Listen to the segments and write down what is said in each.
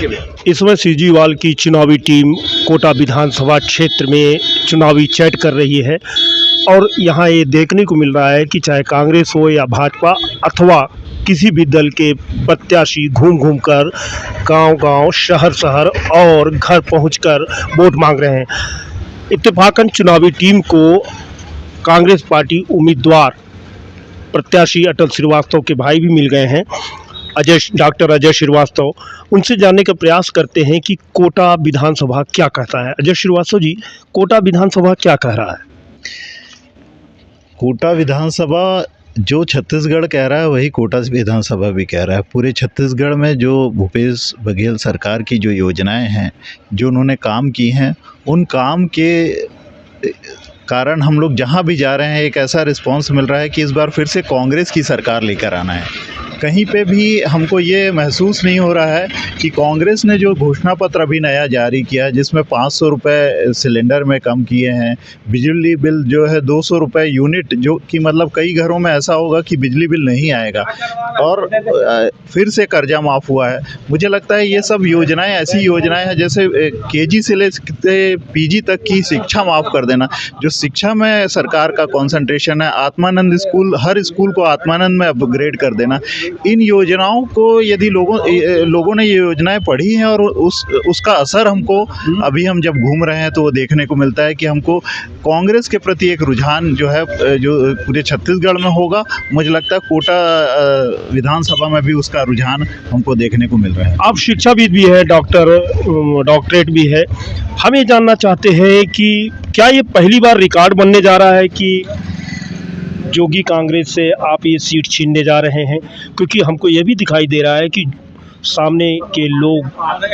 के लिए। इस समय सीजीवाल की चुनावी टीम कोटा विधानसभा क्षेत्र में चुनावी चैट कर रही है और यहाँ ये देखने को मिल रहा है कि चाहे कांग्रेस हो या भाजपा अथवा किसी भी दल के प्रत्याशी घूम घूम कर गांव-गांव, शहर-शहर और घर पहुंचकर वोट मांग रहे हैं। इत्तेफाकन चुनावी टीम को कांग्रेस पार्टी उम्मीदवार प्रत्याशी अटल श्रीवास्तव के भाई भी मिल गए हैं, डॉक्टर अजय श्रीवास्तव। उनसे जानने का प्रयास करते हैं कि कोटा विधानसभा क्या कहता है। अजय श्रीवास्तव जी, कोटा विधानसभा क्या कह रहा है? कोटा विधानसभा जो छत्तीसगढ़ कह रहा है वही कोटा विधानसभा भी कह रहा है। पूरे छत्तीसगढ़ में जो भूपेश बघेल सरकार की जो योजनाएं हैं, जो उन्होंने काम की हैं, उन काम के कारण हम लोग जहां भी जा रहे हैं एक ऐसा रिस्पांस मिल रहा है कि इस बार फिर से कांग्रेस की सरकार लेकर आना है। कहीं पे भी हमको ये महसूस नहीं हो रहा है कि कांग्रेस ने जो घोषणा पत्र अभी नया जारी किया जिसमें 500 रुपये सिलेंडर में कम किए हैं, बिजली बिल जो है 200 रुपये यूनिट, जो कि मतलब कई घरों में ऐसा होगा कि बिजली बिल नहीं आएगा, और फिर से कर्जा माफ़ हुआ है। मुझे लगता है ये सब योजनाएं ऐसी योजनाएं हैं जैसे केजी से लेकर पीजी तक की शिक्षा माफ़ कर देना। जो शिक्षा में सरकार का कॉन्सेंट्रेशन है, आत्मानंद स्कूल, हर स्कूल को आत्मानंद में अपग्रेड कर देना। इन योजनाओं को यदि लोगों ने ये योजनाएं पढ़ी हैं और उसका असर हमको अभी हम जब घूम रहे हैं तो वो देखने को मिलता है कि हमको कांग्रेस के प्रति एक रुझान जो है जो पूरे छत्तीसगढ़ में होगा, मुझे लगता है कोटा विधानसभा में भी उसका रुझान हमको देखने को मिल रहा है। आप शिक्षाविद भी है, डॉक्टरेट भी है। हम ये जानना चाहते हैं कि क्या ये पहली बार रिकॉर्ड बनने जा रहा है कि जोगी कांग्रेस से आप ये सीट छीनने जा रहे हैं? क्योंकि हमको ये भी दिखाई दे रहा है कि सामने के लोग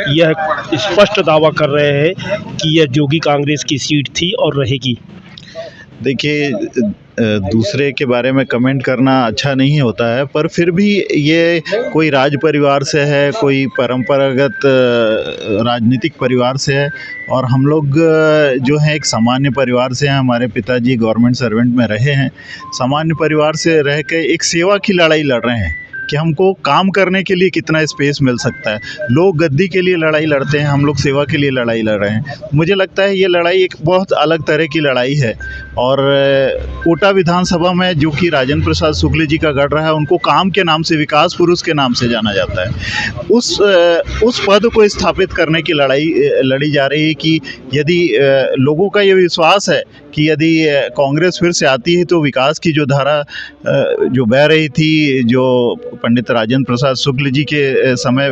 यह स्पष्ट दावा कर रहे हैं कि यह जोगी कांग्रेस की सीट थी और रहेगी। देखिए, दूसरे के बारे में कमेंट करना अच्छा नहीं होता है, पर फिर भी ये कोई राज परिवार से है, कोई परंपरागत राजनीतिक परिवार से है, और हम लोग जो है एक सामान्य परिवार से हैं। हमारे पिताजी गवर्नमेंट सर्वेंट में रहे हैं। सामान्य परिवार से रह के एक सेवा की लड़ाई लड़ रहे हैं कि हमको काम करने के लिए कितना स्पेस मिल सकता है। लोग गद्दी के लिए लड़ाई लड़ते हैं, हम लोग सेवा के लिए लड़ाई लड़ रहे हैं। मुझे लगता है ये लड़ाई एक बहुत अलग तरह की लड़ाई है, और कोटा विधानसभा में जो कि राजेंद्र प्रसाद शुक्ल जी का गढ़ रहा है, उनको काम के नाम से, विकास पुरुष के नाम से जाना जाता है। उस पद को स्थापित करने की लड़ाई लड़ी जा रही है कि यदि लोगों का ये विश्वास है कि यदि कांग्रेस फिर से आती है तो विकास की जो धारा जो बह रही थी, जो पंडित राजेंद्र प्रसाद शुक्ल जी के समय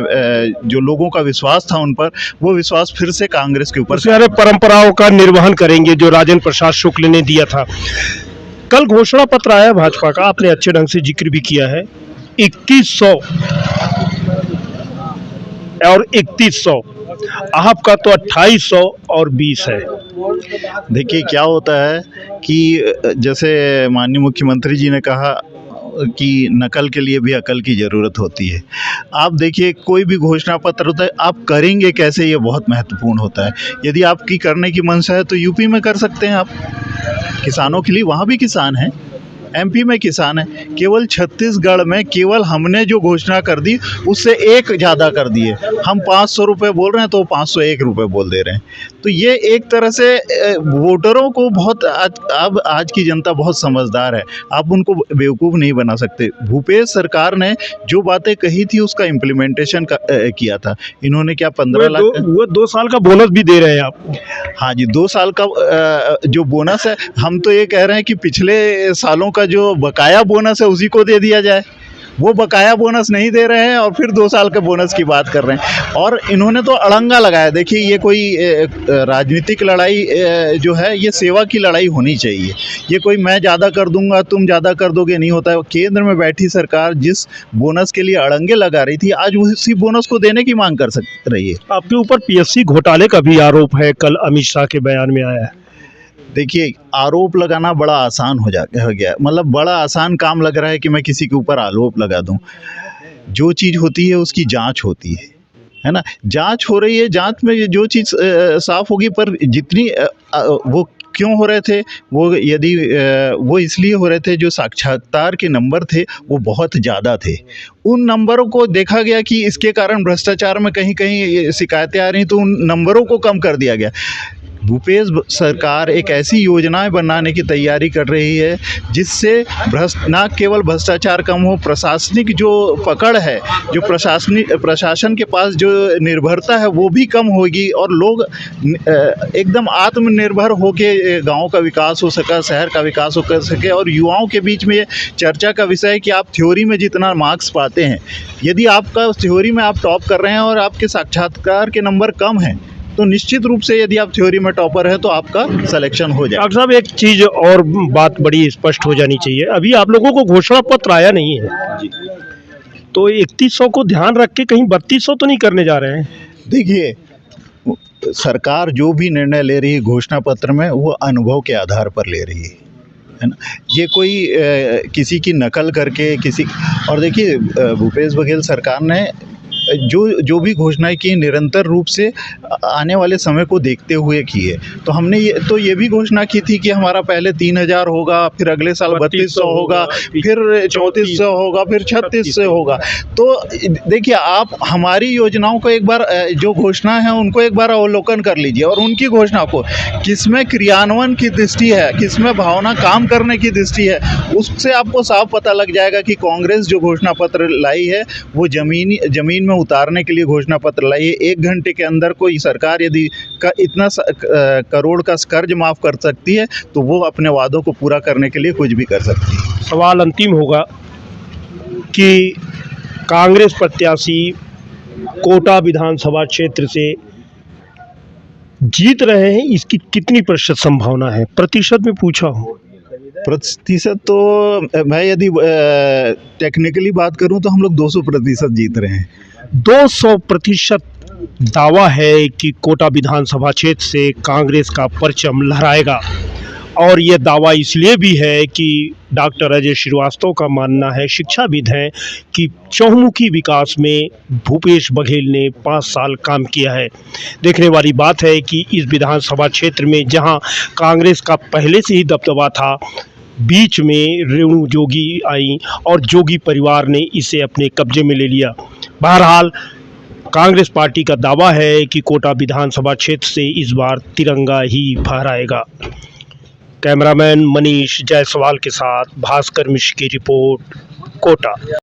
जो लोगों का विश्वास था उन पर, वो विश्वास फिर से कांग्रेस के ऊपर सारे परंपराओं का निर्वहन करेंगे जो राजेंद्र प्रसाद शुक्ल ने दिया था। कल घोषणा पत्र आया भाजपा का, आपने अच्छे ढंग से जिक्र भी किया है। 2100 और 3100, आपका तो 2800 और 20 है। देखिए क्या होता है कि जैसे माननीय मुख्यमंत्री जी ने कहा कि नकल के लिए भी अकल की ज़रूरत होती है। आप देखिए, कोई भी घोषणा पत्र होता है, आप करेंगे कैसे, ये बहुत महत्वपूर्ण होता है। यदि आपकी करने की मंशा है तो यूपी में कर सकते हैं आप, किसानों के लिए, वहाँ भी किसान हैं। एमपी में किसान है। केवल छत्तीसगढ़ में केवल हमने जो घोषणा कर दी उससे एक ज़्यादा कर दिए। हम 500 रुपये बोल रहे हैं तो 501 रुपये बोल दे रहे हैं। तो ये एक तरह से वोटरों को बहुत आज की जनता बहुत समझदार है, आप उनको बेवकूफ़ नहीं बना सकते। भूपेश सरकार ने जो बातें कही थी उसका इम्प्लीमेंटेशन किया था। इन्होंने क्या 15 लाख, वो 2 साल का बोनस भी दे रहे हैं आप? हाँ जी, 2 साल का जो बोनस है, हम तो ये कह रहे हैं कि पिछले सालों का जो बकाया बोनस है उसी को दे दिया जाए। वो बकाया बोनस नहीं दे रहे हैं और फिर 2 साल के बोनस की बात कर रहे हैं, और इन्होंने तो अड़ंगा लगाया। देखिए, ये कोई राजनीतिक लड़ाई जो है, ये सेवा की लड़ाई होनी चाहिए। ये कोई मैं ज़्यादा कर दूंगा तुम ज़्यादा कर दोगे नहीं होता है। केंद्र में बैठी सरकार जिस बोनस के लिए अड़ंगे लगा रही थी, आज उसी बोनस को देने की मांग कर रही है। आपके ऊपर पीएससी घोटाले का भी आरोप है, कल अमित शाह के बयान में आया है। देखिए, आरोप लगाना बड़ा आसान हो गया, मतलब बड़ा आसान काम लग रहा है कि मैं किसी के ऊपर आरोप लगा दूं। जो चीज़ होती है उसकी जांच होती है ना। जांच हो रही है, जांच में जो चीज़ साफ होगी, पर जितनी वो क्यों हो रहे थे? वो इसलिए हो रहे थे, जो साक्षात्कार के नंबर थे वो बहुत ज़्यादा थे। उन नंबरों को देखा गया कि इसके कारण भ्रष्टाचार में कहीं कहीं शिकायतें आ रही, तो उन नंबरों को कम कर दिया गया। भूपेश सरकार एक ऐसी योजनाएं बनाने की तैयारी कर रही है जिससे न केवल भ्रष्टाचार कम हो, प्रशासनिक जो पकड़ है, जो प्रशासन के पास जो निर्भरता है वो भी कम होगी, और लोग एकदम आत्मनिर्भर होके गाँव का विकास हो सका, शहर का विकास हो कर सके। और युवाओं के बीच में ये चर्चा का विषय है कि आप थ्योरी में जितना मार्क्स पाते हैं, यदि आपका थ्योरी में आप टॉप कर रहे हैं और आपके साक्षात्कार के नंबर कम हैं, तो निश्चित रूप से यदि आप थ्योरी में टॉपर है तो आपका सिलेक्शन हो जाए। डॉक्टर साहब, एक चीज़ और बात बड़ी स्पष्ट हो जानी चाहिए, अभी आप लोगों को घोषणा पत्र आया नहीं है जी। तो 3100 को ध्यान रख के कहीं 3200 तो नहीं करने जा रहे हैं? देखिए, सरकार जो भी निर्णय ले रही है घोषणा पत्र में, वो अनुभव के आधार पर ले रही है ना। ये कोई किसी की नकल करके और देखिए, भूपेश बघेल सरकार ने जो भी घोषणाएं की निरंतर रूप से आने वाले समय को देखते हुए की है। तो हमने ये भी घोषणा की थी कि हमारा पहले 3000 होगा, फिर अगले साल 3200 होगा, फिर 3400 होगा, फिर 3600 होगा। तो देखिए, आप हमारी योजनाओं को एक बार, जो घोषणा है उनको एक बार अवलोकन कर लीजिए, और उनकी घोषणा को किसमें क्रियान्वयन की दृष्टि है, किसमें भावना काम करने की दृष्टि है, उससे आपको साफ पता लग जाएगा कि कांग्रेस जो घोषणा पत्र लाई है वो जमीन में उतारने के लिए घोषणा पत्र लाई है। 1 घंटे के अंदर कोई सरकार यदि इतना करोड़ का कर्ज माफ़ कर सकती है, तो वो अपने वादों को पूरा करने के लिए कुछ भी कर सकती है। सवाल अंतिम होगा कि कांग्रेस प्रत्याशी कोटा विधानसभा क्षेत्र से जीत रहे हैं, इसकी कितनी प्रतिशत संभावना है? प्रतिशत में पूछा हूँ। प्रतिशत तो मैं यदि टेक्निकली बात करूं तो हम लोग 200% जीत रहे हैं। 200% दावा है कि कोटा विधानसभा क्षेत्र से कांग्रेस का परचम लहराएगा, और ये दावा इसलिए भी है कि डॉक्टर अजय श्रीवास्तव का मानना है, शिक्षाविद हैं, कि चहुमुखी विकास में भूपेश बघेल ने 5 साल काम किया है। देखने वाली बात है कि इस विधानसभा क्षेत्र में जहां कांग्रेस का पहले से ही दबदबा था, बीच में रेणु जोगी आई और जोगी परिवार ने इसे अपने कब्जे में ले लिया। बहरहाल, कांग्रेस पार्टी का दावा है कि कोटा विधानसभा क्षेत्र से इस बार तिरंगा ही फहराएगा। कैमरामैन मनीष जायसवाल के साथ भास्कर मिश्र की रिपोर्ट, कोटा।